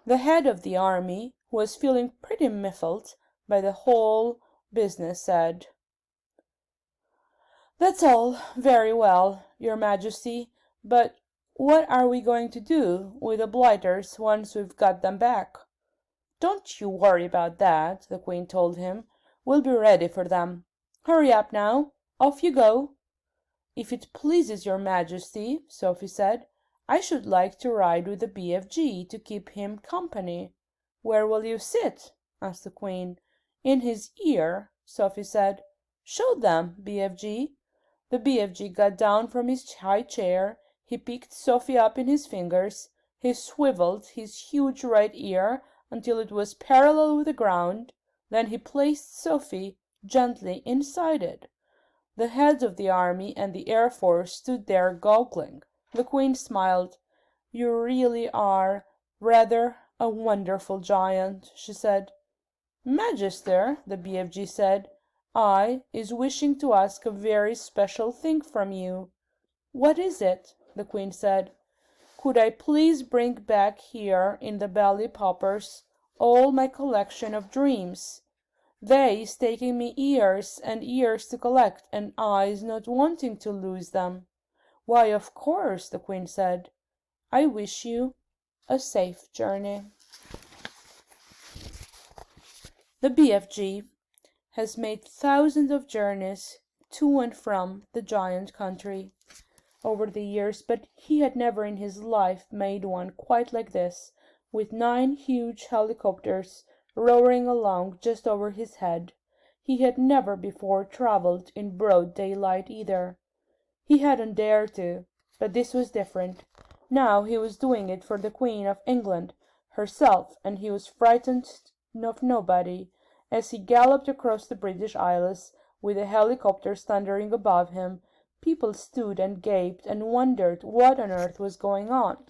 The head of the army, who was feeling pretty miffled by the whole business, said, "That's all very well, your Majesty, but what are we going to do with the blighters once we've got them back?" "Don't you worry about that," the Queen told him. "We'll be ready for them. Hurry up now. Off you go." "If it pleases your Majesty," Sophie said, "I should like to ride with the BFG to keep him company." "Where will you sit?" asked the Queen. "In his ear," Sophie said. "Show them, BFG." The BFG got down from his high chair. He picked Sophie up in his fingers. He swiveled his huge right ear until it was parallel with the ground. Then he placed Sophie gently inside it. The heads of the army and the Air Force stood there goggling. The Queen smiled. "You really are rather a wonderful giant," she said. "Magister," the BFG said, "I is wishing to ask a very special thing from you." "What is it?" the Queen said. "Could I please bring back here in the belly poppers all my collection of dreams? They is taking me years and years to collect, and I is not wanting to lose them." "Why, of course," the Queen said. "I wish you a safe journey." The BFG has made thousands of journeys to and from the giant country over the years, but he had never in his life made one quite like this, with 9 huge helicopters roaring along just over his head. He had never before traveled in broad daylight either. He hadn't dared to, but this was different. Now he was doing it for the Queen of England herself, and he was frightened of nobody. As he galloped across the British Isles, with the helicopters thundering above him, people stood and gaped and wondered what on earth was going on.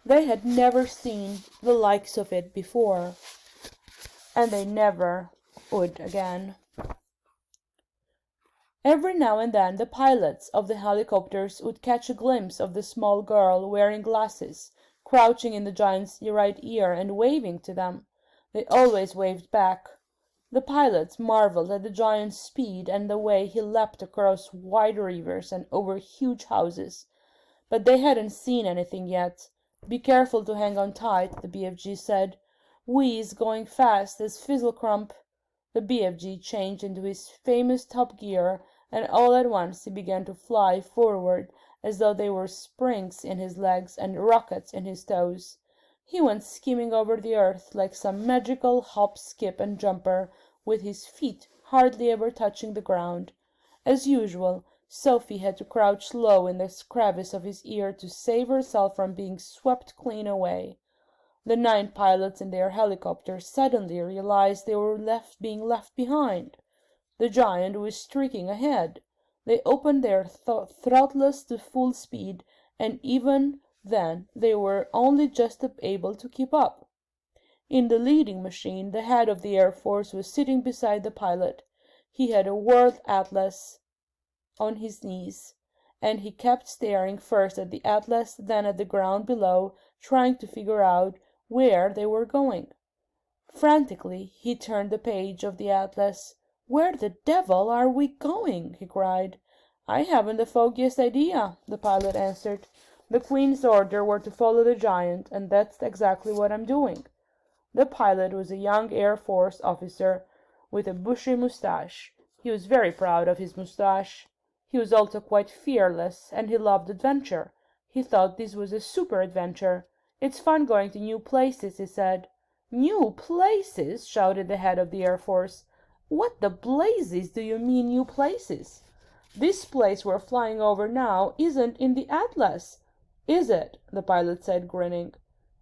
They had never seen the likes of it before, and they never would again. Every now and then the pilots of the helicopters would catch a glimpse of the small girl wearing glasses, crouching in the giant's right ear and waving to them. They always waved back. The pilots marveled at the giant's speed and the way he leapt across wide rivers and over huge houses, but they hadn't seen anything yet. "Be careful to hang on tight," the BFG said. "We is going fast as Fizzlecrump." The BFG changed into his famous top gear, and all at once he began to fly forward as though they were springs in his legs and rockets in his toes. He went skimming over the earth like some magical hop, skip, and jumper, with his feet hardly ever touching the ground. As usual, Sophie had to crouch low in the crevice of his ear to save herself from being swept clean away. The 9 pilots in their helicopter suddenly realized they were being left behind. The giant was streaking ahead. They opened their throttles to full speed, and even then they were only just able to keep up. In the leading machine, the head of the Air Force was sitting beside the pilot. He had a world atlas on his knees, and he kept staring first at the atlas, then at the ground below, trying to figure out where they were going. Frantically, he turned the page of the atlas. "Where the devil are we going?" he cried. "I haven't the foggiest idea," the pilot answered. "The Queen's order were to follow the giant, and that's exactly what I'm doing." The pilot was a young Air Force officer with a bushy moustache. He was very proud of his moustache. He was also quite fearless, and he loved adventure. He thought this was a super adventure. "It's fun going to new places," he said. "New places?" shouted the head of the Air Force. "What the blazes do you mean, new places? This place we're flying over now isn't in the atlas." "Is it?" the pilot said, grinning.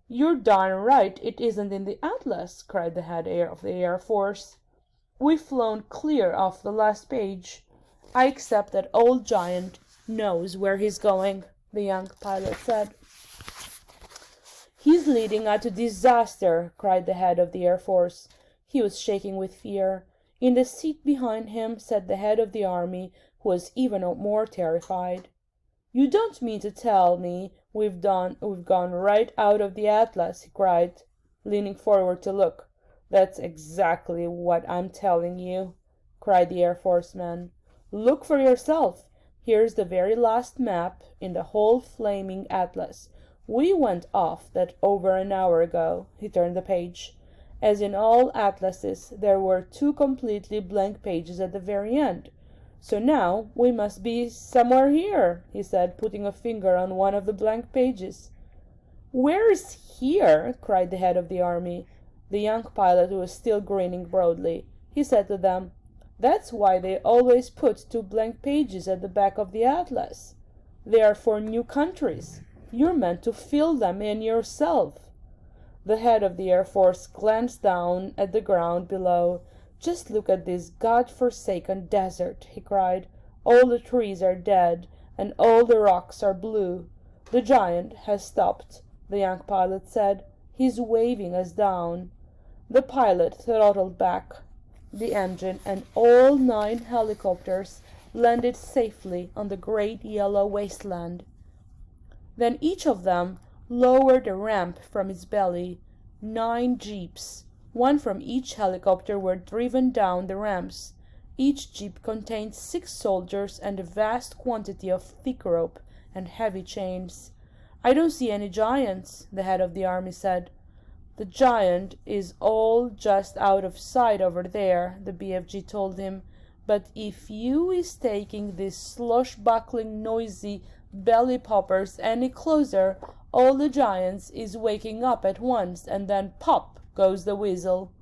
"You're darn right it isn't in the atlas," cried the head of the Air Force. "We've flown clear off the last page. I accept that old giant knows where he's going," the young pilot said. "He's leading us to disaster," cried the head of the Air Force. He was shaking with fear. In the seat behind him sat the head of the army, who was even more terrified. "You don't mean to tell me We've gone right out of the Atlas," he cried, leaning forward to look. "That's exactly what I'm telling you," cried the Air Force man. "Look for yourself. Here's the very last map in the whole flaming Atlas. We went off that over an hour ago." He turned the page. As in all atlases, there were 2 completely blank pages at the very end. "So now we must be somewhere here," he said, putting a finger on one of the blank pages. "Where's here?" cried the head of the army. The young pilot was still grinning broadly. He said to them, "That's why they always put 2 blank pages at the back of the atlas. They are for new countries. You're meant to fill them in yourself." The head of the Air Force glanced down at the ground below. "Just look at this God-forsaken desert," he cried. "All the trees are dead, and all the rocks are blue." "The giant has stopped," the young pilot said. "He's waving us down." The pilot throttled back the engine, and all 9 helicopters landed safely on the great yellow wasteland. Then each of them lowered a ramp from its belly. 9 jeeps, one from each helicopter, were driven down the ramps. Each jeep contained 6 soldiers and a vast quantity of thick rope and heavy chains. "I don't see any giants," the head of the army said. "The giant is all just out of sight over there," the BFG told him. "But if you is taking these slosh-buckling, noisy belly poppers any closer, all the giants is waking up at once, and then pop goes the whistle."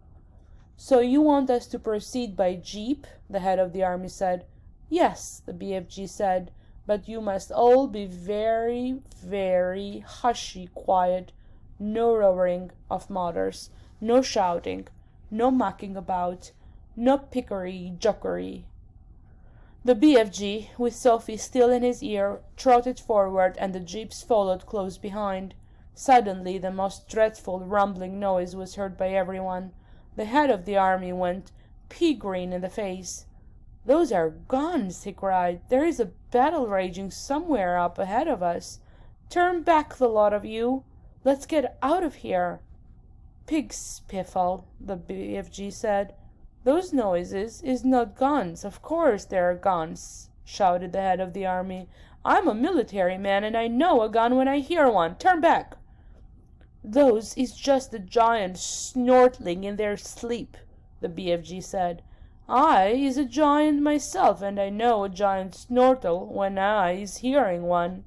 "So you want us to proceed by jeep?" the head of the army said. "Yes," the BFG said, "but you must all be very, very hushy quiet. No roaring of motors, no shouting, no mucking about, no pickery-jockery." The BFG, with Sophie still in his ear, trotted forward, and the jeeps followed close behind. Suddenly the most dreadful rumbling noise was heard by everyone. The head of the army went pea-green in the face. "Those are guns!" he cried. "There is a battle raging somewhere up ahead of us. Turn back, the lot of you! Let's get out of here." "Pig's piffle," the BFG said. "Those noises is not guns. Of course there are guns," shouted the head of the army. "I'm a military man, and I know a gun when I hear one. Turn back." "Those is just the giants snortling in their sleep," the BFG said. "I is a giant myself, and I know a giant snortle when I is hearing one."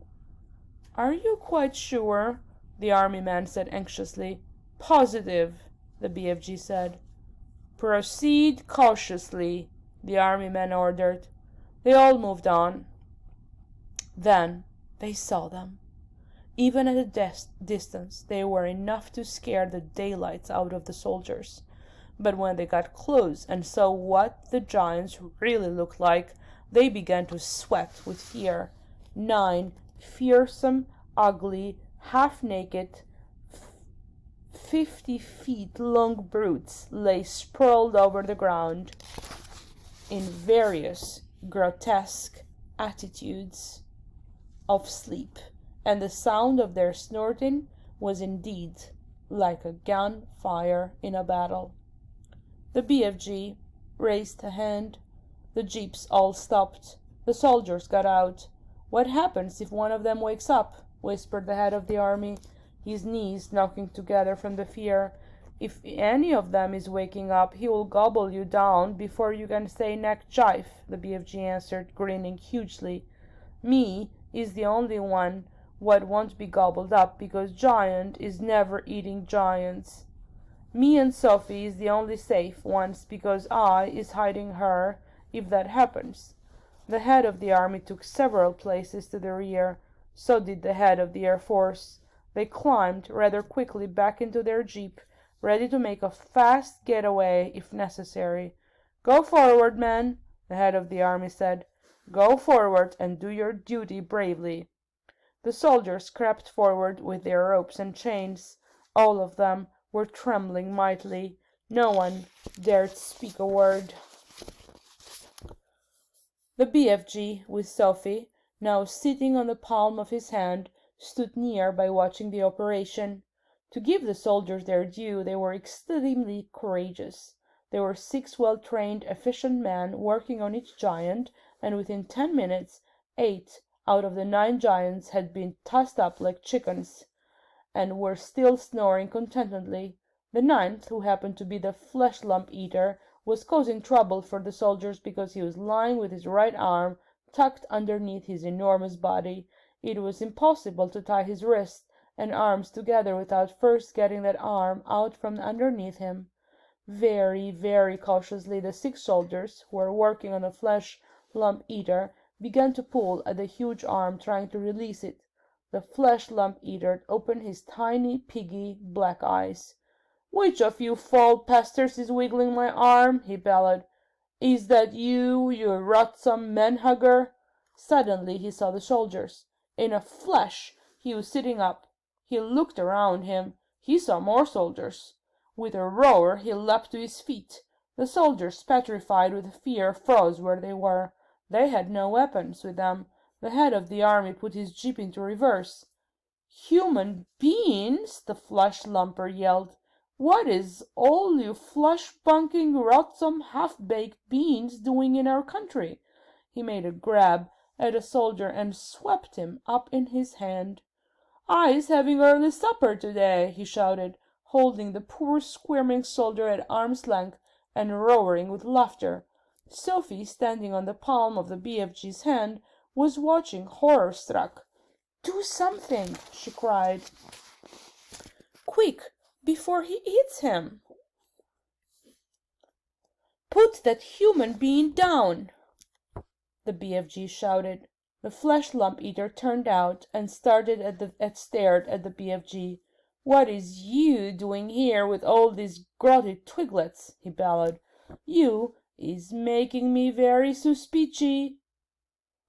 "Are you quite sure?" the army man said anxiously. "Positive," the BFG said. "Proceed cautiously," the army man ordered. They all moved on. Then they saw them. Even at a distance, they were enough to scare the daylights out of the soldiers. But when they got close and saw what the giants really looked like, they began to sweat with fear. 9 fearsome, ugly, half-naked, 50 feet long brutes lay sprawled over the ground in various grotesque attitudes of sleep, and the sound of their snorting was indeed like a gunfire in a battle. The BFG raised a hand. The jeeps all stopped. The soldiers got out. "What happens if one of them wakes up?" whispered the head of the army, his knees knocking together from the fear. "If any of them is waking up, he will gobble you down before you can say neck jive," the BFG answered, grinning hugely. "Me is the only one what won't be gobbled up, because giant is never eating giants. Me and Sophie is the only safe ones, because I is hiding her if that happens." The head of the army took several places to the rear. So did the head of the Air Force. They climbed rather quickly back into their jeep, ready to make a fast getaway if necessary. "Go forward, men," the head of the army said. "Go forward and do your duty bravely." The soldiers crept forward with their ropes and chains. All of them were trembling mightily. No one dared speak a word. The BFG, with Sophie, now sitting on the palm of his hand, stood near by watching the operation. To give the soldiers their due, they were extremely courageous. There were 6 well-trained, efficient men working on each giant, and within 10 minutes 8 out of the 9 giants had been tossed up like chickens, and were still snoring contentedly. The 9th, who happened to be the flesh lump eater, was causing trouble for the soldiers because he was lying with his right arm tucked underneath his enormous body. It was impossible to tie his wrists and arms together without first getting that arm out from underneath him. Very, very cautiously the 6 soldiers, who were working on the flesh lump eater, began to pull at the huge arm, trying to release it. The flesh lump eater opened his tiny, piggy, black eyes. "Which of you foul pesters is wiggling my arm?" he bellowed. "Is that you, you rotsome man-hugger?" Suddenly he saw the soldiers. In a flash he was sitting up. He looked around him. He saw more soldiers. With a roar he leapt to his feet. The soldiers, petrified with fear, froze where they were. They had no weapons with them. The head of the army put his jeep into reverse. "Human beings!" the flesh lumper yelled. "What is all you flesh-bunking, rotsome, half-baked beings doing in our country?" He made a grab at a soldier and swept him up in his hand. "I's having early supper today," he shouted, holding the poor squirming soldier at arm's length and roaring with laughter. Sophie, standing on the palm of the BFG's hand, was watching, horror-struck. "Do something!" she cried. "Quick, before he eats him! Put that human being down!" the BFG shouted. The flesh lump eater turned out and stared at the BFG. "What is you doing here with all these grotty twiglets?" he bellowed. "You is making me very suspichy."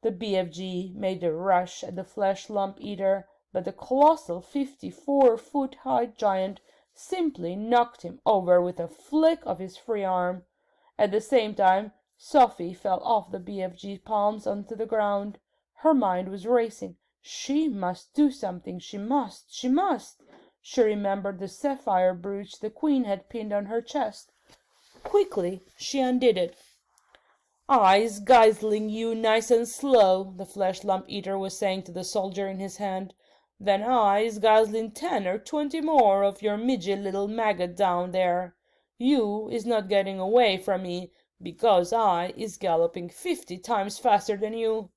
The BFG made a rush at the flesh lump eater, but the colossal 54-foot-high giant simply knocked him over with a flick of his free arm. At the same time, Sophie fell off the BFG's palms onto the ground. Her mind was racing. She must do something. She must. She must. She remembered the sapphire brooch the queen had pinned on her chest. Quickly she undid it. "I's guzzling you nice and slow," the flesh lump eater was saying to the soldier in his hand. "Then I's guzzling 10 or 20 more of your midget little maggot down there. You is not getting away from me, because I is galloping 50 times faster than you."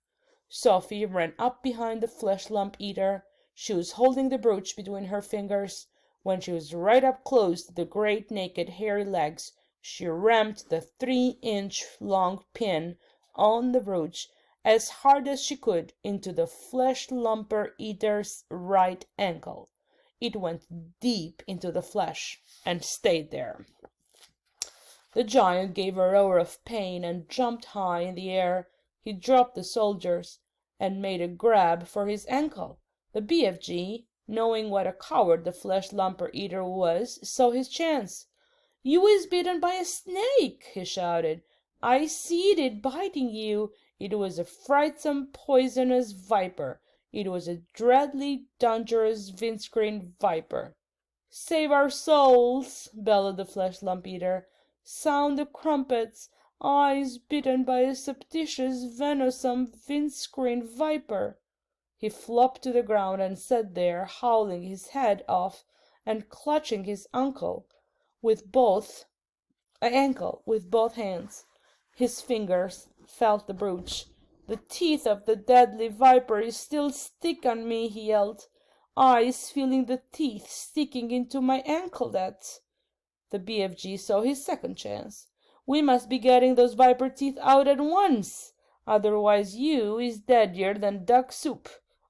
Sophie ran up behind the flesh lump eater. She was holding the brooch between her fingers. When she was right up close to the great naked hairy legs, she rammed the 3-inch long pin on the brooch as hard as she could into the flesh lumper eater's right ankle. It went deep into the flesh and stayed there. The giant gave a roar of pain and jumped high in the air. He dropped the soldiers and made a grab for his ankle. The BFG, knowing what a coward the flesh lumper eater was, saw his chance. "You is bitten by a snake," he shouted. "I seed it biting you. It was a frightsome, poisonous viper. It was a dreadly dangerous windscreen viper." "Save our souls!" bellowed the flesh lump eater. "Sound the crumpets! I's bitten by a suptitious, venomous windscreen viper." He flopped to the ground and sat there, howling his head off and clutching his ankle with both hands. His fingers felt the brooch. "The teeth of the deadly viper is still stick on me," he yelled. "I's feeling the teeth sticking into my ankle that." The BFG saw his second chance. "We must be getting those viper teeth out at once. Otherwise you is deadier than duck soup.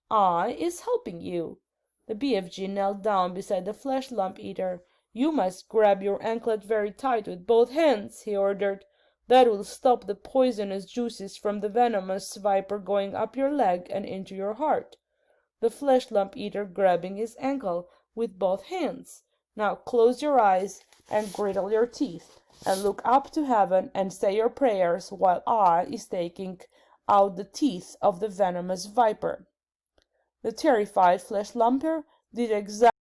I is helping you." The BFG knelt down beside the flesh lump eater. "You must grab your anklet very tight with both hands," he ordered. "That will stop the poisonous juices from the venomous viper going up your leg and into your heart." The flesh lump eater grabbing his ankle with both hands. "Now close your eyes and grittle your teeth and look up to heaven and say your prayers while I is taking out the teeth of the venomous viper." The terrified flesh lumper did exactly